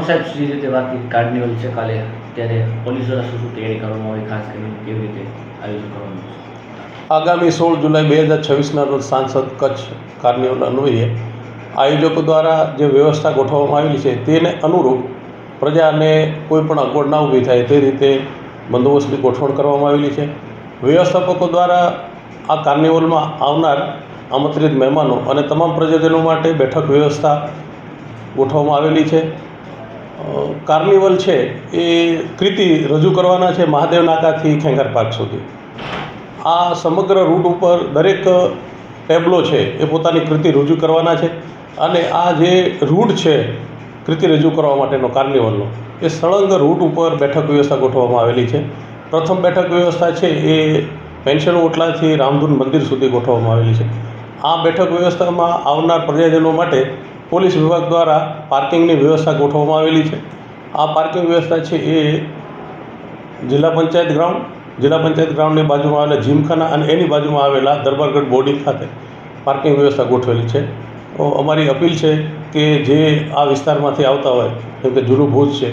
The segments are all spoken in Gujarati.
સાહેબ જે રીતે વાત કરી કાર્નિવલ છે કાલે, ત્યારે પોલીસ દ્વારા શું શું તૈયારી કરવામાં આવી, ખાસ કરીને કેવી રીતે આયોજન કરવાનું છે? આગામી 16 જુલાઈ 2026ના રોજ સાંસદ કચ્છ કાર્નિવલ અન્વયે આયોજકો દ્વારા જે વ્યવસ્થા ગોઠવવામાં આવેલી છે તેને અનુરૂપ પ્રજાને કોઈ પણ અગવડ ના ઊભી થાય તે રીતે બંદોબસ્તની ગોઠવણ કરવામાં આવેલી છે. વ્યવસ્થાપકો દ્વારા આ કાર્નિવલમાં આવનાર આમંત્રિત મહેમાનો અને તમામ પ્રજાજનો માટે બેઠક વ્યવસ્થા ગોઠવવામાં આવેલી છે. કાર્નિવલ છે એ કૃતિ રજૂ કરવાના છે મહાદેવ નાકાથી ખેંગાર પાર્ક સુધી. આ સમગ્ર રૂટ ઉપર દરેક ટેબલો છે એ પોતાની કૃતિ રજૂ કરવાના છે અને આ જે રૂટ છે કૃતિ રજૂ કરવા માટેનો કાર્નિવલનો, એ સળંગ રૂટ ઉપર બેઠક વ્યવસ્થા ગોઠવવામાં આવેલી છે. પ્રથમ બેઠક વ્યવસ્થા છે એ પેન્શન ઓટલાથી રામધૂન મંદિર સુધી ગોઠવવામાં આવેલી છે. આ બેઠક વ્યવસ્થામાં આવનાર પ્રજાજનો માટે પોલીસ વિભાગ દ્વારા પાર્કિંગની વ્યવસ્થા ગોઠવવામાં આવેલી છે. આ પાર્કિંગ વ્યવસ્થા છે એ જિલ્લા પંચાયત ગ્રાઉન્ડની બાજુમાં આવેલા જીમખાના અને એની બાજુમાં આવેલા દરબારગઢ બોર્ડિંગ ખાતે પાર્કિંગ વ્યવસ્થા ગોઠવેલી છે. અમારી અપીલ છે કે જે આ વિસ્તારમાંથી આવતા હોય, જેમ કે જૂનું ભુજ છે,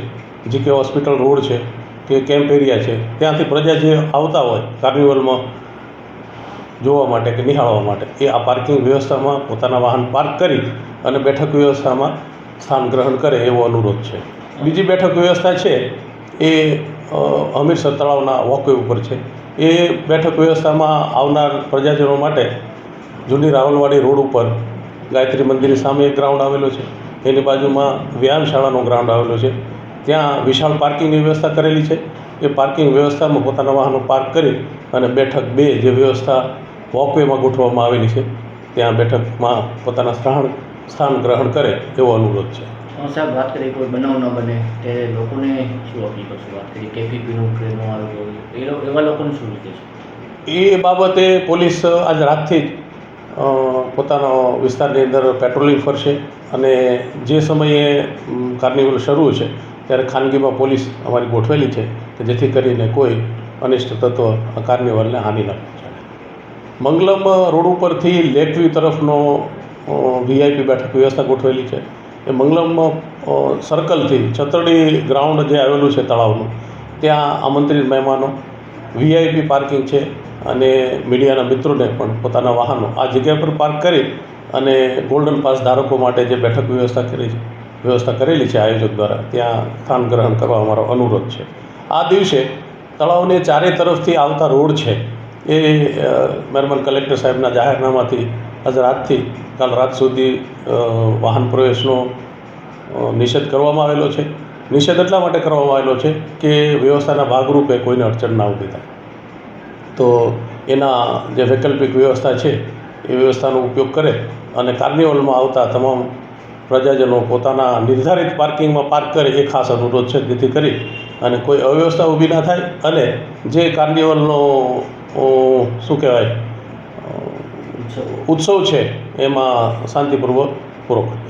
જીકે હોસ્પિટલ રોડ છે કે કેમ્પ એરિયા છે, ત્યાંથી પ્રજા જે આવતા હોય કાર્નિવલમાં જોવા માટે કે નિહાળવા માટે, એ આ પાર્કિંગ વ્યવસ્થામાં પોતાના વાહન પાર્ક કરી અને બેઠક વ્યવસ્થામાં સ્થાન ગ્રહણ કરે એવો અનુરોધ છે. બીજી બેઠક વ્યવસ્થા છે એ હમીરસર તળાવના વોકવે ઉપર છે. એ બેઠક વ્યવસ્થામાં આવનાર પ્રજાજનો માટે જૂની રાવલવાડી રોડ ઉપર ગાયત્રી મંદિરની સામે એક ગ્રાઉન્ડ આવેલો છે, એની બાજુમાં વ્યાયામશાળાનો ગ્રાઉન્ડ આવેલો છે. ત્યાં વિશાળ પાર્કિંગની વ્યવસ્થા કરેલી છે. એ પાર્કિંગ વ્યવસ્થામાં પોતાના વાહનો પાર્ક કરી અને બેઠક 2 જે વ્યવસ્થા વોકવેમાં ગોઠવવામાં આવેલી છે ત્યાં બેઠકમાં પોતાના સ્થાન ગ્રહણ કરે એવો અનુરોધ છે. સાહેબ, વાત કરીએ કોઈ બનાવ ન બને ત્યારે લોકોને શું અપીલ કરશું? વાત કરીએ કેફીપીનું ટ્રેન આવ્યું હોય એવા લોકોને શું રીતે છે? એ બાબતે પોલીસ આજ રાતથી જ પોતાનો વિસ્તારની અંદર પેટ્રોલિંગ ફરશે અને જે સમયે કાર્નિવલ શરૂ છે ત્યારે ખાનગીમાં પોલીસ અમારી ગોઠવેલી છે કે જેથી કરીને કોઈ અનિષ્ટ તત્વ આ કાર્નિવલને હાનિ ન પહોંચાડે. મંગલમ રોડ ઉપરથી લેકવ્યૂ તરફનો VIP બેઠક વ્યવસ્થા ગોઠવેલી છે. એ મંગલમ સર્કલથી છતરડી ગ્રાઉન્ડ જે આવેલું છે તળાવનું, ત્યાં આમંત્રિત મહેમાનો, VIP પાર્કિંગ છે અને મીડિયાના મિત્રોને પણ પોતાના વાહનો આ જગ્યા પર પાર્ક કરી અને ગોલ્ડન પાસ ધારકો માટે જે બેઠક વ્યવસ્થા કરેલી છે આયોજક દ્વારા, ત્યાં સ્થાન ગ્રહણ કરવા અમારો અનુરોધ છે. આ દિવસે તળાવને ચારે તરફથી આવતા રોડ છે એ મહેરબાન કલેક્ટર સાહેબના જાહેરનામાથી આજ રાતથી કાલ રાત સુધી વાહન પ્રવેશનો નિષેધ કરવામાં આવેલો છે. નિષેધ એટલા માટે કરવામાં આવેલો છે કે વ્યવસ્થાના ભાગરૂપે કોઈને અડચણ ના ઊભી થાય, તો એના જે વૈકલ્પિક વ્યવસ્થા છે એ વ્યવસ્થાનો ઉપયોગ કરે અને કાર્નિવલમાં આવતા તમામ પ્રજાજનો પોતાના નિર્ધારિત પાર્કિંગમાં પાર્ક કરે એ ખાસ અનુરોધ છે, જેથી કરી અને કોઈ અવ્યવસ્થા ઊભી ના થાય અને જે કાર્નિવલનો શું કહેવાય ઉત્સવ છે એમાં શાંતિપૂર્વક પૂરો કરે.